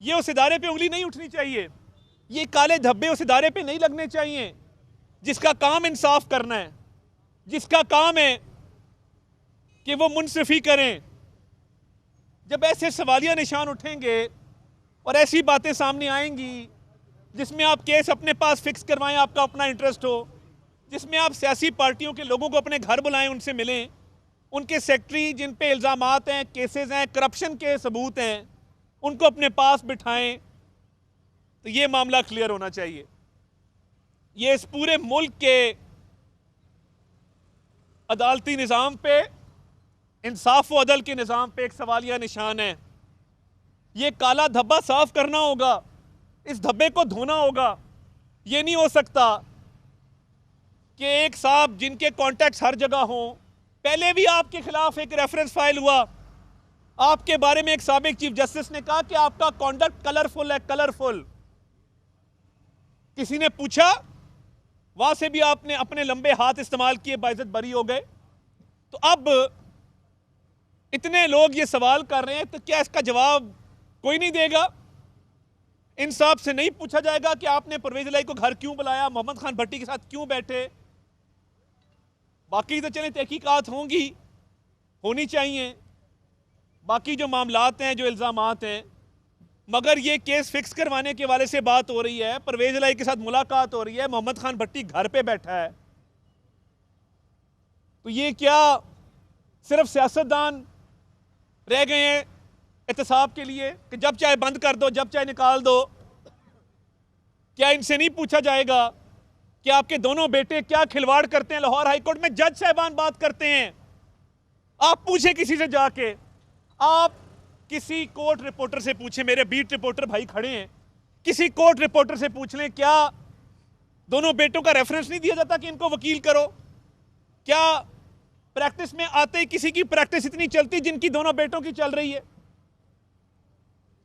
ये उस इदारे पे उंगली नहीं उठनी चाहिए, ये काले धब्बे उस इदारे पे नहीं लगने चाहिए जिसका काम इंसाफ करना है, जिसका काम है कि वो मुनसिफी करें। जब ऐसे सवालिया निशान उठेंगे और ऐसी बातें सामने आएंगी जिसमें आप केस अपने पास फिक्स करवाएं, आपका अपना इंटरेस्ट हो, जिसमें आप सियासी पार्टियों के लोगों को अपने घर बुलाएं, उनसे मिलें, उनके सेक्रेटरी जिन पे इल्ज़ामात हैं, केसेस हैं, करप्शन के सबूत हैं, उनको अपने पास बिठाएं, तो ये मामला क्लियर होना चाहिए। ये इस पूरे मुल्क के अदालती निज़ाम पे, इंसाफ व अदल के निज़ाम पे एक सवालिया निशान है। ये काला धब्बा साफ करना होगा, इस धब्बे को धोना होगा। ये नहीं हो सकता कि एक साहब जिनके कॉन्टैक्ट्स हर जगह हों, पहले भी आपके खिलाफ एक रेफरेंस फाइल हुआ, आपके बारे में एक साबिक चीफ जस्टिस ने कहा कि आपका कॉन्डक्ट कलरफुल है, कलरफुल। किसी ने पूछा, वहां से भी आपने अपने लंबे हाथ इस्तेमाल किए, बाइज्जत बरी हो गए। तो अब इतने लोग ये सवाल कर रहे हैं, तो क्या इसका जवाब कोई नहीं देगा? इंसाफ से नहीं पूछा जाएगा कि आपने परवेज इलाही को घर क्यों बुलाया, मोहम्मद खान भट्टी के साथ क्यों बैठे? बाकी तो चलें तहकीकात होंगी, होनी चाहिए, बाकी जो मामलात हैं, जो इल्ज़ामात हैं, मगर ये केस फिक्स करवाने के वाले से बात हो रही है, परवेज इलाही के साथ मुलाकात हो रही है, मोहम्मद खान भट्टी घर पे बैठा है। तो ये क्या सिर्फ सियासतदान रह गए हैं एहतसाब के लिए कि जब चाहे बंद कर दो, जब चाहे निकाल दो? क्या इनसे नहीं पूछा जाएगा कि आपके दोनों बेटे क्या खिलवाड़ करते हैं? लाहौर हाईकोर्ट में जज साहबान बात करते हैं, आप पूछे किसी से जाके, आप किसी कोर्ट रिपोर्टर से पूछे, मेरे बीट रिपोर्टर भाई खड़े हैं, किसी कोर्ट रिपोर्टर से पूछ लें, क्या दोनों बेटों का रेफरेंस नहीं दिया जाता कि इनको वकील करो? क्या प्रैक्टिस में आते ही किसी की प्रैक्टिस इतनी चलती जिनकी दोनों बेटों की चल रही है?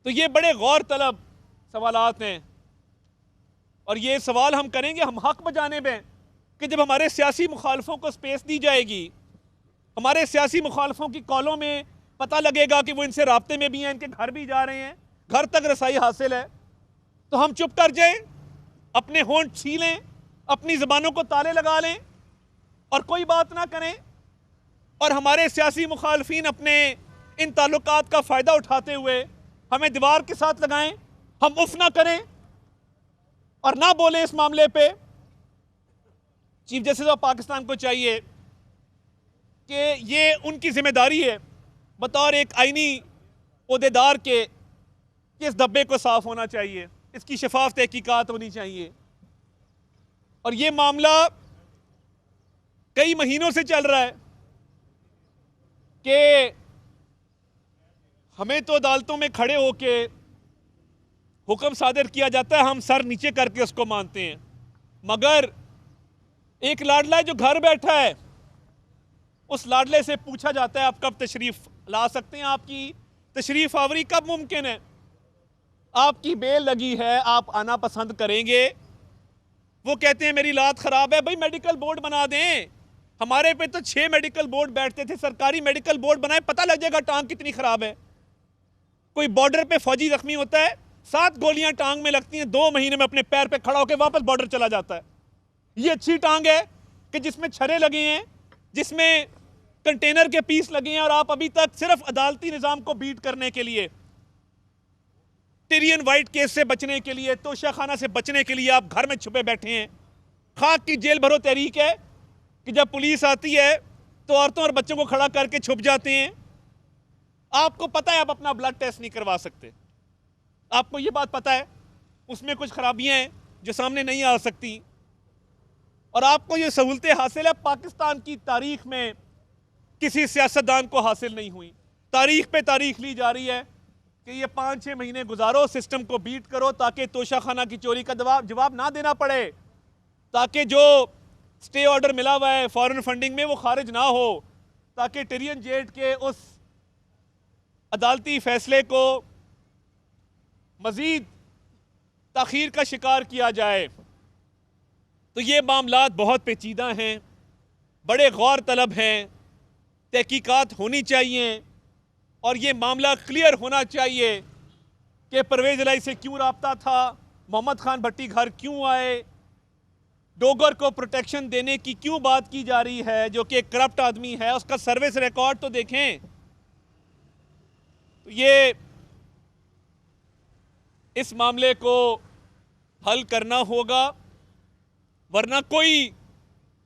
तो ये बड़े गौर तलब सवालात हैं, और ये सवाल हम करेंगे, हम हक बजानिब हैं कि जब हमारे सियासी मुखालफों को स्पेस दी जाएगी, हमारे सियासी मुखालफों की कॉलों में पता लगेगा कि वो इनसे राब्ते में भी हैं, इनके घर भी जा रहे हैं, घर तक रसाई हासिल है, तो हम चुप कर जाएं, अपने होंठ छीलें, अपनी ज़बानों को ताले लगा लें और कोई बात ना करें, और हमारे सियासी मुखालफीन अपने इन ताल्लुकात का फ़ायदा उठाते हुए हमें दीवार के साथ लगाएं, हम उफ ना करें और ना बोलें इस मामले पे? चीफ जस्टिस ऑफ पाकिस्तान को चाहिए कि ये उनकी जिम्मेदारी है बतौर एक आईनी ओहदेदार के कि इस धब्बे को साफ होना चाहिए, इसकी शफाफ तहकीकात होनी चाहिए। और ये मामला कई महीनों से चल रहा है कि हमें तो अदालतों में खड़े होके हुक्म सादर किया जाता है, हम सर नीचे करके उसको मानते हैं, मगर एक लाडला जो घर बैठा है, उस लाडले से पूछा जाता है आप कब तशरीफ ला सकते हैं, आपकी तशरीफ आवरी कब मुमकिन है, आपकी बेल लगी है, आप आना पसंद करेंगे? वो कहते हैं मेरी लात खराब है। भाई मेडिकल बोर्ड बना दें, हमारे पे तो 6 मेडिकल बोर्ड बैठते थे, सरकारी मेडिकल बोर्ड बनाए, पता लग जाएगा टांग कितनी खराब है। कोई बॉर्डर पे फौजी जख्मी होता है, 7 गोलियां टांग में लगती हैं, 2 महीने में अपने पैर पे खड़ा होकर वापस बॉर्डर चला जाता है। ये अच्छी टांग है कि जिसमें छरे लगे हैं, जिसमें कंटेनर के पीस लगे हैं, और आप अभी तक सिर्फ अदालती निजाम को बीट करने के लिए, टिरियन वाइट केस से बचने के लिए, तोशाखाना से बचने के लिए आप घर में छुपे बैठे हैं। खाक की जेल भरो तहरीक है कि जब पुलिस आती है तो औरतों और बच्चों को खड़ा करके छुप जाते हैं। आपको पता है आप अपना ब्लड टेस्ट नहीं करवा सकते, आपको ये बात पता है, उसमें कुछ खराबियां हैं जो सामने नहीं आ सकती, और आपको ये सहूलतें हासिल है, पाकिस्तान की तारीख में किसी सियासतदान को हासिल नहीं हुई। तारीख पे तारीख ली जा रही है कि ये 5-6 महीने गुजारो, सिस्टम को बीट करो, ताकि तोशाखाना की चोरी का जवाब ना देना पड़े, ताकि जो स्टे ऑर्डर मिला हुआ है फॉरेन फंडिंग में वो खारिज ना हो, ताकि टिरियन जेट के उस अदालती फैसले को मजीद ताखीर का शिकार किया जाए। तो ये मामलात बहुत पेचीदा हैं, बड़े गौर तलब हैं, तहकीकात होनी चाहिए, और ये मामला क्लियर होना चाहिए कि परवेज इलाही से क्यों राब्ता था, मोहम्मद खान भट्टी घर क्यों आए, डोगर को प्रोटेक्शन देने की क्यों बात की जा रही है, जो कि एक करप्ट आदमी है, उसका सर्विस रिकॉर्ड तो देखें। तो ये इस मामले को हल करना होगा, वरना कोई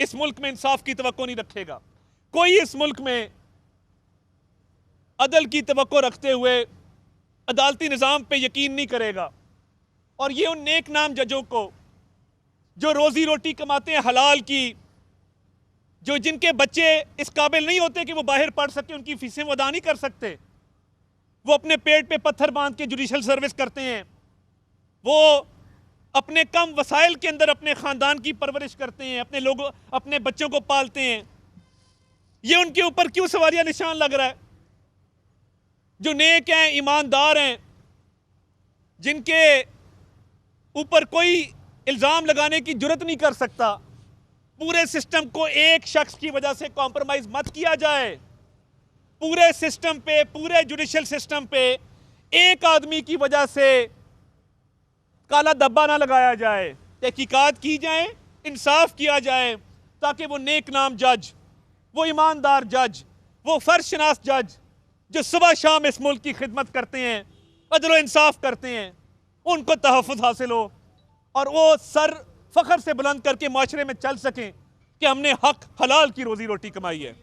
इस मुल्क में इंसाफ की तवक्को नहीं रखेगा, कोई इस मुल्क में अदल की तवक्को रखते हुए अदालती निज़ाम पे यकीन नहीं करेगा। और ये उन नेक नाम जजों को जो रोजी रोटी कमाते हैं हलाल की, जो जिनके बच्चे इस काबिल नहीं होते कि वो बाहर पढ़ सके, उनकी फीसें वो अदा नहीं कर सकते, वो अपने पेट पे पत्थर बांध के जुडिशल सर्विस करते हैं, वो अपने कम वसाइल के अंदर अपने ख़ानदान की परवरिश करते हैं, अपने लोगों अपने बच्चों को पालते हैं। ये उनके ऊपर क्यों सवारिया निशान लग रहा है? जो नेक हैं, ईमानदार हैं, जिनके ऊपर कोई इल्ज़ाम लगाने की जुर्रत नहीं कर सकता, पूरे सिस्टम को एक शख्स की वजह से कॉम्प्रोमाइज मत किया जाए। पूरे सिस्टम पे, पूरे जुडिशल सिस्टम पे एक आदमी की वजह से काला धब्बा ना लगाया जाए। तहकीकात की जाए, इंसाफ किया जाए, ताकि वो नेक नाम जज, वो ईमानदार जज, वो फर्शनास जज जो सुबह शाम इस मुल्क की खिदमत करते हैं, अदल व इंसाफ करते हैं, उनको तहफ़्फ़ुज़ हासिल हो और वो सर फ़ख्र से बुलंद करके माशरे में चल सकें कि हमने हक हलाल की रोजी रोटी कमाई है।